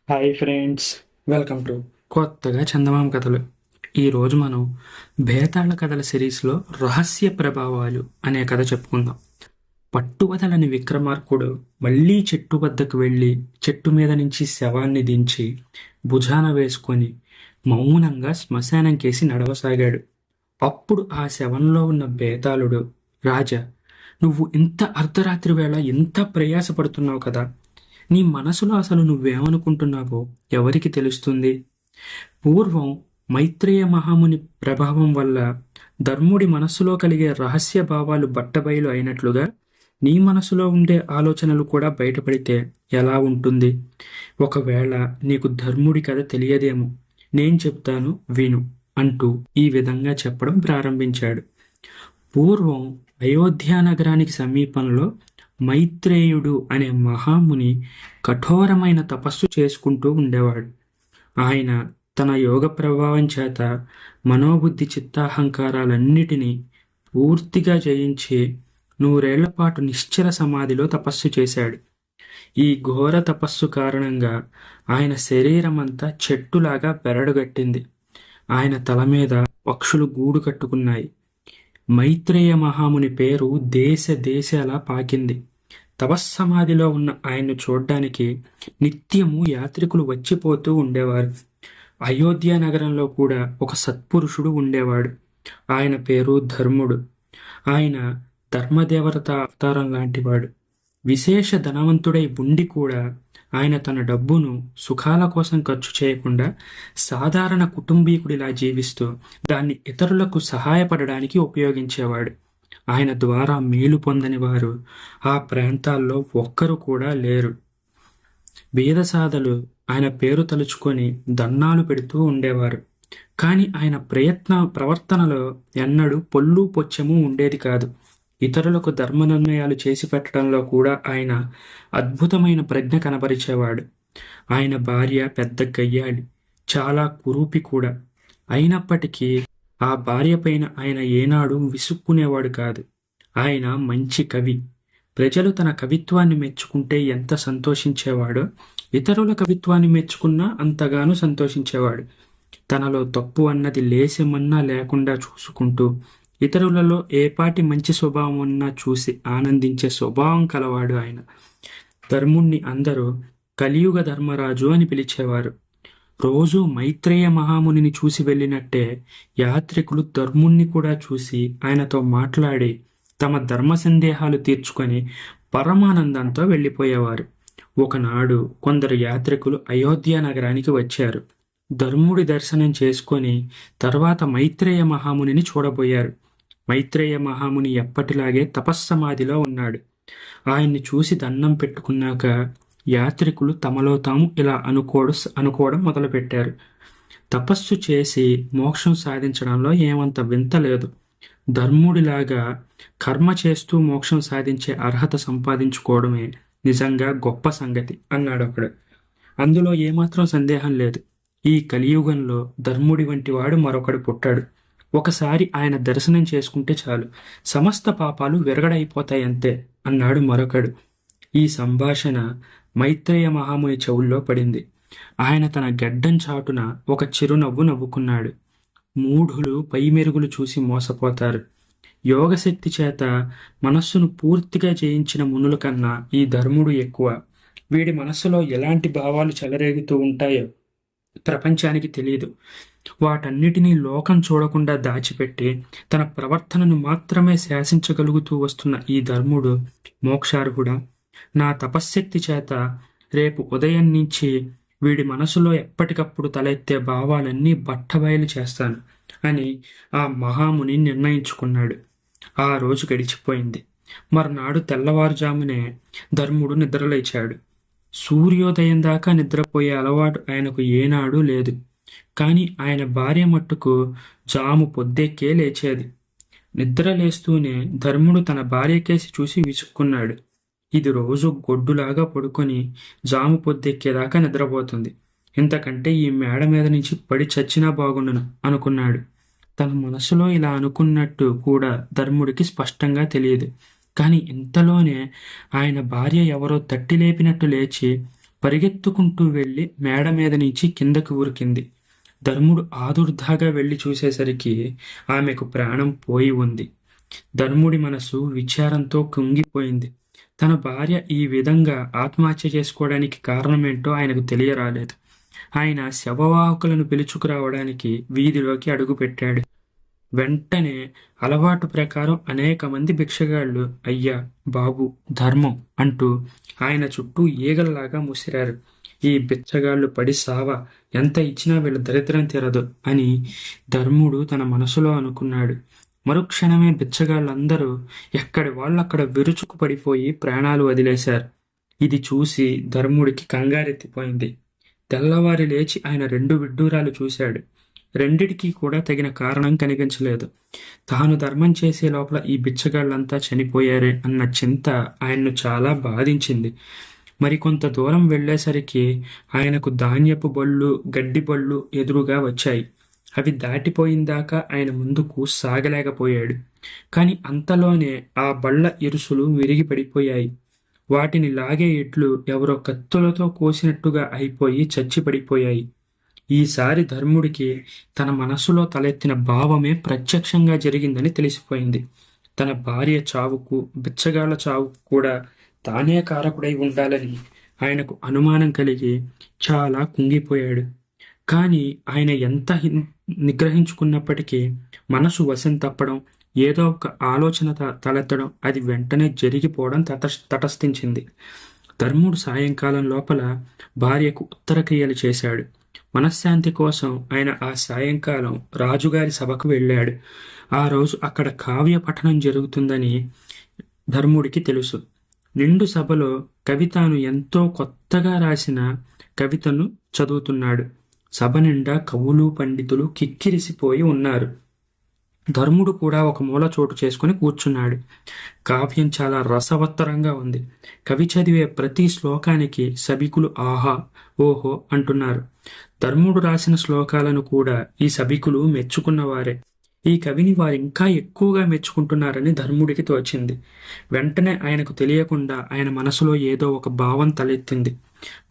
Hi friends, welcome to కొత్తగా చందమామ కథలు. ఈరోజు మనం బేతాళ కథల సిరీస్లో రహస్య ప్రభావాలు అనే కథ చెప్పుకుందాం. పట్టువదలని విక్రమార్కుడు మళ్ళీ చెట్టు వద్దకు వెళ్ళి చెట్టు మీద నుంచి శవాన్ని దించి భుజాన వేసుకొని మౌనంగా శ్మశానం కేసి నడవసాగాడు. అప్పుడు ఆ శవంలో ఉన్న బేతాళుడు, రాజా, నువ్వు ఇంత అర్ధరాత్రి వేళ ఇంత ప్రయాసపడుతున్నావు కదా, నీ మనసులో అసలు నువ్వేమనుకుంటున్నావో ఎవరికి తెలుస్తుంది? పూర్వం మైత్రేయ మహాముని ప్రభావం వల్ల ధర్ముడి మనస్సులో కలిగే రహస్య భావాలు బట్టబయలు అయినట్లుగా నీ మనసులో ఉండే ఆలోచనలు కూడా బయటపడితే ఎలా ఉంటుంది? ఒకవేళ నీకు ధర్ముడి కథ తెలియదేమో, నేను చెప్తాను విను అంటూ ఈ విధంగా చెప్పడం ప్రారంభించాడు. పూర్వం అయోధ్య నగరానికి సమీపంలో మైత్రేయుడు అనే మహాముని కఠోరమైన తపస్సు చేసుకుంటూ ఉండేవాడు. ఆయన తన యోగ ప్రభావం చేత మనోబుద్ధి చిత్తాహంకారాలన్నిటినీ పూర్తిగా జయించి 100 ఏళ్ల పాటు నిశ్చల సమాధిలో తపస్సు చేశాడు. ఈ ఘోర తపస్సు కారణంగా ఆయన శరీరమంతా చెట్టులాగా బెరడుగట్టింది. ఆయన తల మీద పక్షులు గూడు కట్టుకున్నాయి. మైత్రేయ మహాముని పేరు దేశ దేశాలా పాకింది. తపస్సమాధిలో ఉన్న ఆయన్ను చూడ్డానికి నిత్యము యాత్రికులు వచ్చిపోతూ ఉండేవారు. అయోధ్య నగరంలో కూడా ఒక సత్పురుషుడు ఉండేవాడు. ఆయన పేరు ధర్ముడు. ఆయన ధర్మదేవత అవతారం లాంటివాడు. విశేష ధనవంతుడై ఉండి కూడా ఆయన తన డబ్బును సుఖాల కోసం ఖర్చు చేయకుండా సాధారణ కుటుంబీకుడిలా జీవిస్తూ దాన్ని ఇతరులకు సహాయపడడానికి ఉపయోగించేవాడు. ఆయన ద్వారా మేలు పొందని వారు ఆ ప్రాంతాల్లో ఒక్కరు కూడా లేరు. బీదసాదలు ఆయన పేరు తలుచుకొని దన్నాలు పెడుతూ ఉండేవారు. కానీ ఆయన ప్రవర్తనలో ఎన్నడూ పొల్లు పొచ్చము ఉండేది కాదు. ఇతరులకు ధర్మ నిర్ణయాలు చేసి పెట్టడంలో కూడా ఆయన అద్భుతమైన ప్రజ్ఞ కనబరిచేవాడు. ఆయన భార్య పెద్ద గయ్యాళి, చాలా కురూపి కూడా. అయినప్పటికీ ఆ భార్య పైన ఆయన ఏనాడు విసుక్కునేవాడు కాదు. ఆయన మంచి కవి. ప్రజలు తన కవిత్వాన్ని మెచ్చుకుంటే ఎంత సంతోషించేవాడో, ఇతరుల కవిత్వాన్ని మెచ్చుకున్నా అంతగానూ సంతోషించేవాడు. తనలో తప్పు అన్నది లేశమన్నా లేకుండా చూసుకుంటూ ఇతరులలో ఏపాటి మంచి స్వభావం ఉన్నా చూసి ఆనందించే స్వభావం కలవాడు ఆయన. ధర్ముణ్ణి అందరూ కలియుగ ధర్మరాజు అని పిలిచేవారు. రోజు మైత్రేయ మహామునిని చూసి వెళ్ళినట్టే యాత్రికులు ధర్ముణ్ణి కూడా చూసి ఆయనతో మాట్లాడి తమ ధర్మ సందేహాలు తీర్చుకొని పరమానందంతో వెళ్ళిపోయేవారు. ఒకనాడు కొందరు యాత్రికులు అయోధ్య నగరానికి వచ్చారు. ధర్ముడి దర్శనం చేసుకొని తర్వాత మైత్రేయ మహామునిని చూడబోయారు. మైత్రేయ మహాముని ఎప్పటిలాగే తపస్సమాధిలో ఉన్నాడు. ఆయన్ని చూసి దండం పెట్టుకున్నాక యాత్రికులు తమలో తాము ఇలా అనుకోవడం మొదలుపెట్టారు. తపస్సు చేసి మోక్షం సాధించడంలో ఏమంత వింత లేదు. ధర్ముడిలాగా కర్మ చేస్తూ మోక్షం సాధించే అర్హత సంపాదించుకోవడమే నిజంగా గొప్ప సంగతి అన్నాడు ఒకడు. అందులో ఏమాత్రం సందేహం లేదు. ఈ కలియుగంలో ధర్ముడి వంటి వాడు మరొకడు పుట్టాడు. ఒకసారి ఆయన దర్శనం చేసుకుంటే చాలు, సమస్త పాపాలు విరగడైపోతాయంతే అన్నాడు మరొకడు. ఈ సంభాషణ మైత్రేయ మహాముని చెవుల్లో పడింది. ఆయన తన గడ్డం చాటున ఒక చిరునవ్వు నవ్వుకున్నాడు. మూఢులు పై మెరుగులు చూసి మోసపోతారు. యోగశక్తి చేత మనస్సును పూర్తిగా జయించిన మునుల కన్నా ఈ ధర్ముడు ఎక్కువ. వీడి మనస్సులో ఎలాంటి భావాలు చెలరేగుతూ ఉంటాయో ప్రపంచానికి తెలియదు. వాటన్నిటినీ లోకం చూడకుండా దాచిపెట్టి తన ప్రవర్తనను మాత్రమే శాసించగలుగుతూ వస్తున్న ఈ ధర్ముడు మోక్షార్హుడా? నా తపశ్శక్తి చేత రేపు ఉదయం నుంచి వీడి మనసులో ఎప్పటికప్పుడు తలెత్తే భావాలన్నీ బట్టబయలు చేస్తాను అని ఆ మహాముని నిర్ణయించుకున్నాడు. ఆ రోజు గడిచిపోయింది. మర్నాడు తెల్లవారుజామునే ధర్ముడు నిద్రలేచాడు. సూర్యోదయం దాకా నిద్రపోయే అలవాటు ఆయనకు ఏనాడూ లేదు. కానీ ఆయన భార్య మట్టుకు జాము పొద్దెక్కే లేచేది. నిద్ర లేస్తూనే ధర్ముడు తన భార్య కేసి చూసి విసుక్కున్నాడు. ఇది రోజు గొడ్డులాగా పడుకొని జాము పొద్దెక్కేదాకా నిద్రపోతుంది. ఇంతకంటే ఈ మేడ మీద నుంచి పడి చచ్చినా బాగుండును అనుకున్నాడు. తన మనసులో ఇలా అనుకున్నట్టు కూడా ధర్ముడికి స్పష్టంగా తెలియదు. కానీ ఇంతలోనే ఆయన భార్య ఎవరో తట్టి లేపినట్టు లేచి పరిగెత్తుకుంటూ వెళ్ళి మేడ మీద నుంచి కిందకి ఉరికింది. ధర్ముడు ఆదుర్దాగా వెళ్ళి చూసేసరికి ఆమెకు ప్రాణం పోయి ఉంది. ధర్ముడి మనసు విచారంతో కుంగిపోయింది. తన భార్య ఈ విధంగా ఆత్మహత్య చేసుకోవడానికి కారణమేంటో ఆయనకు తెలియరాలేదు. ఆయన శవవాహకులను పిలుచుకురావడానికి వీధిలోకి అడుగుపెట్టాడు. వెంటనే అలవాటు ప్రకారం అనేక మంది భిక్షగాళ్ళు అయ్యా, బాబు, ధర్మం అంటూ ఆయన చుట్టూ ఈగల్లాగా ముసిరారు. ఈ బిచ్చగాళ్ళు పడి సావా, ఎంత ఇచ్చినా వీళ్ళ దరిద్రం తీరదు అని ధర్ముడు తన మనసులో అనుకున్నాడు. మరుక్షణమే బిచ్చగాళ్ళందరూ ఎక్కడి వాళ్ళక్కడ విరుచుకు పడిపోయి ప్రాణాలు వదిలేశారు. ఇది చూసి ధర్ముడికి కంగారెత్తిపోయింది. తెల్లవారి లేచి ఆయన 2 విడ్డూరాలు చూశాడు. రెండిటికీ కూడా తగిన కారణం కనిపించలేదు. తాను ధర్మం చేసే లోపల ఈ బిచ్చగాళ్ళంతా చనిపోయారే అన్న చింత ఆయన్ను చాలా బాధించింది. మరికొంత దూరం వెళ్ళేసరికి ఆయనకు ధాన్యపు బళ్ళు, గడ్డి బళ్ళు ఎదురుగా వచ్చాయి. అవి దాటిపోయిందాకా ఆయన ముందుకు సాగలేకపోయాడు. కాని అంతలోనే ఆ బళ్ళ ఇరుసులు విరిగి పడిపోయాయి. వాటిని లాగే ఎడ్లు ఎవరో కత్తులతో కోసినట్టుగా అయిపోయి చచ్చిపడిపోయాయి. ఈసారి ధర్ముడికి తన మనసులో తలెత్తిన భావమే ప్రత్యక్షంగా జరిగిందని తెలిసిపోయింది. తన భార్య చావుకు, బిచ్చగాళ్ల చావుకు కూడా తానే కారకుడై ఉండాలని ఆయనకు అనుమానం కలిగి చాలా కుంగిపోయాడు. కానీ ఆయన ఎంత నిగ్రహించుకున్నప్పటికీ మనసు వశం తప్పడం, ఏదో ఒక ఆలోచన తలెత్తడం, అది వెంటనే జరిగిపోవడం తటస్థించింది. ధర్ముడు సాయంకాలం లోపల భార్యకు ఉత్తరక్రియలు చేశాడు. మనశ్శాంతి కోసం ఆయన ఆ సాయంకాలం రాజుగారి సభకు వెళ్ళాడు. ఆ రోజు అక్కడ కావ్య పఠనం జరుగుతుందని ధర్ముడికి తెలుసు. నిండు సభలో కవి తాను ఎంతో కొత్తగా రాసిన కవితను చదువుతున్నాడు. సభ నిండా కవులు, పండితులు కిక్కిరిసిపోయి ఉన్నారు. ధర్ముడు కూడా ఒక మూల చోటు చేసుకుని కూర్చున్నాడు. కావ్యం చాలా రసవత్తరంగా ఉంది. కవి చదివే ప్రతి శ్లోకానికి సభికులు ఆహా, ఓహో అంటున్నారు. ధర్ముడు రాసిన శ్లోకాలను కూడా ఈ సభికులు మెచ్చుకున్నవారే. ఈ కవిని వారు ఇంకా ఎక్కువగా మెచ్చుకుంటున్నారని ధర్ముడికి తోచింది. వెంటనే ఆయనకు తెలియకుండా ఆయన మనసులో ఏదో ఒక భావం తలెత్తింది.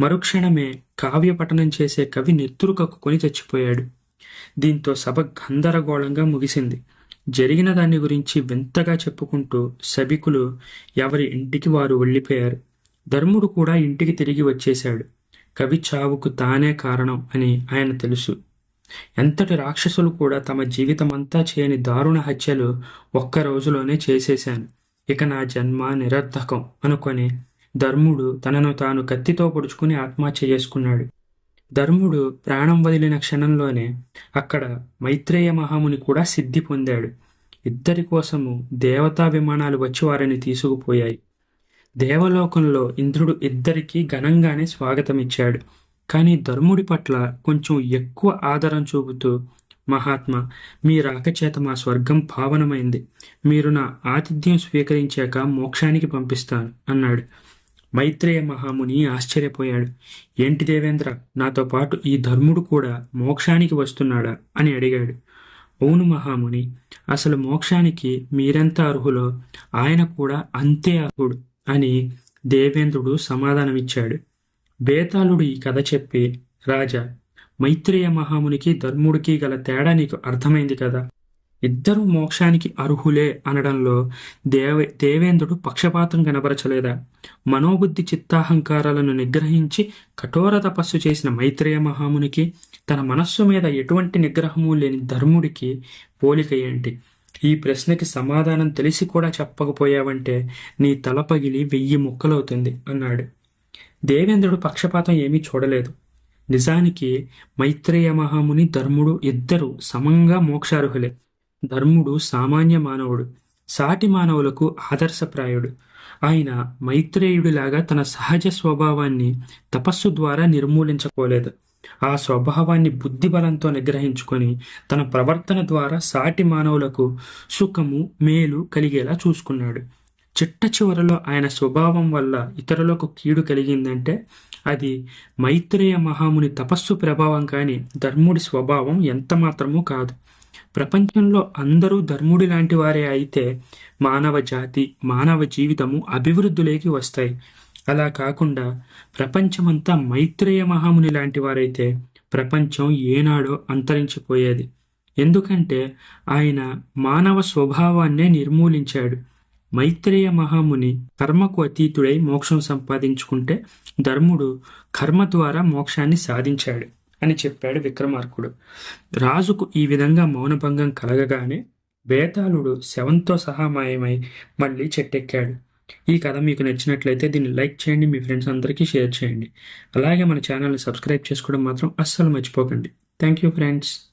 మరుక్షణమే కావ్య పఠనం చేసే కవి నెత్తురు కక్కుకొని చచ్చిపోయాడు. దీంతో సభ గందరగోళంగా ముగిసింది. జరిగిన దాని గురించి వింతగా చెప్పుకుంటూ సభికులు ఎవరి ఇంటికి వారు వెళ్ళిపోయారు. ధర్ముడు కూడా ఇంటికి తిరిగి వచ్చేశాడు. కవి చావుకు తానే కారణం అని ఆయన తెలుసు. ఎంతటి రాక్షసులు కూడా తమ జీవితమంతా చేయని దారుణ హత్యలు ఒక్క రోజులోనే చేసేశాను, ఇక నా జన్మ నిరర్థకం అనుకొని ధర్ముడు తనను తాను కత్తితో పొడుచుకుని ఆత్మహత్య చేసుకున్నాడు. ధర్ముడు ప్రాణం వదిలిన క్షణంలోనే అక్కడ మైత్రేయ మహాముని కూడా సిద్ధి పొందాడు. ఇద్దరి కోసము దేవతా విమానాలు వచ్చి వారిని తీసుకుపోయాయి. దేవలోకంలో ఇంద్రుడు ఇద్దరికీ ఘనంగానే స్వాగతమిచ్చాడు. కానీ ధర్ముడి పట్ల కొంచెం ఎక్కువ ఆదరం చూపుతూ, మహాత్మా, మీ రాకచేత మా స్వర్గం పావనమైంది. మీరు నా ఆతిథ్యం స్వీకరించాక మోక్షానికి పంపిస్తాను అన్నాడు. మైత్రేయ మహాముని ఆశ్చర్యపోయాడు. ఏంటి దేవేంద్ర, నాతో పాటు ఈ ధర్ముడు కూడా మోక్షానికి వస్తున్నాడా అని అడిగాడు. అవును మహాముని, అసలు మోక్షానికి మీరెంత అర్హులో ఆయన కూడా అంతే అర్హుడు అని దేవేంద్రుడు సమాధానమిచ్చాడు. బేతాళుడు ఈ కథ చెప్పి, రాజా, మైత్రేయ మహామునికి ధర్ముడికి గల తేడా నీకు అర్థమైంది కదా. ఇద్దరూ మోక్షానికి అర్హులే అనడంలో దేవేంద్రుడు పక్షపాతం కనబరచలేదా? మనోబుద్ధి చిత్తాహంకారాలను నిగ్రహించి కఠోర తపస్సు చేసిన మైత్రేయ మహామునికి తన మనస్సు మీద ఎటువంటి నిగ్రహము లేని ధర్ముడికి పోలిక ఏంటి? ఈ ప్రశ్నకి సమాధానం తెలిసి కూడా చెప్పకపోయావంటే నీ తల పగిలి 1000 ముక్కలవుతుంది అన్నాడు. దేవేంద్రుడు పక్షపాతం ఏమీ చూడలేదు. నిజానికి మైత్రేయ మహాముని, ధర్ముడు ఇద్దరు సమంగా మోక్షార్హులే. ధర్ముడు సామాన్య మానవుడు, సాటి మానవులకు ఆదర్శప్రాయుడు. ఆయన మైత్రేయుడిలాగా తన సహజ స్వభావాన్ని తపస్సు ద్వారా నిర్మూలించుకోలేదు. ఆ స్వభావాన్ని బుద్ధిబలంతో నిగ్రహించుకొని తన ప్రవర్తన ద్వారా సాటి మానవులకు సుఖము, మేలు కలిగేలా చూసుకున్నాడు. చిట్ట చివరలో ఆయన స్వభావం వల్ల ఇతరులకు కీడు కలిగిందంటే అది మైత్రేయ మహాముని తపస్సు ప్రభావం కానీ ధర్ముడి స్వభావం ఎంత మాత్రమూ కాదు. ప్రపంచంలో అందరూ ధర్ముడి లాంటి వారే అయితే మానవ జాతి, మానవ జీవితము అభివృద్ధిలోకి వస్తాయి. అలా కాకుండా ప్రపంచమంతా మైత్రేయ మహాముని లాంటి వారైతే ప్రపంచం ఏనాడో అంతరించిపోయేది. ఎందుకంటే ఆయన మానవ స్వభావాన్నే నిర్మూలించాడు. మైత్రేయ మహాముని కర్మకు అతీతుడై మోక్షం సంపాదించుకుంటే ధర్ముడు కర్మ ద్వారా మోక్షాన్ని సాధించాడు అని చెప్పాడు విక్రమార్కుడు. రాజుకు ఈ విధంగా మౌనభంగం కలగగానే బేతాళుడు శవంతో సహా మాయమై మళ్ళీ చెట్టెక్కాడు. ఈ కథ మీకు నచ్చినట్లయితే దీన్ని లైక్ చేయండి, మీ ఫ్రెండ్స్ అందరికీ షేర్ చేయండి. అలాగే మన ఛానల్ని సబ్స్క్రైబ్ చేసుకోవడం మాత్రం అస్సలు మర్చిపోకండి. Thank you friends.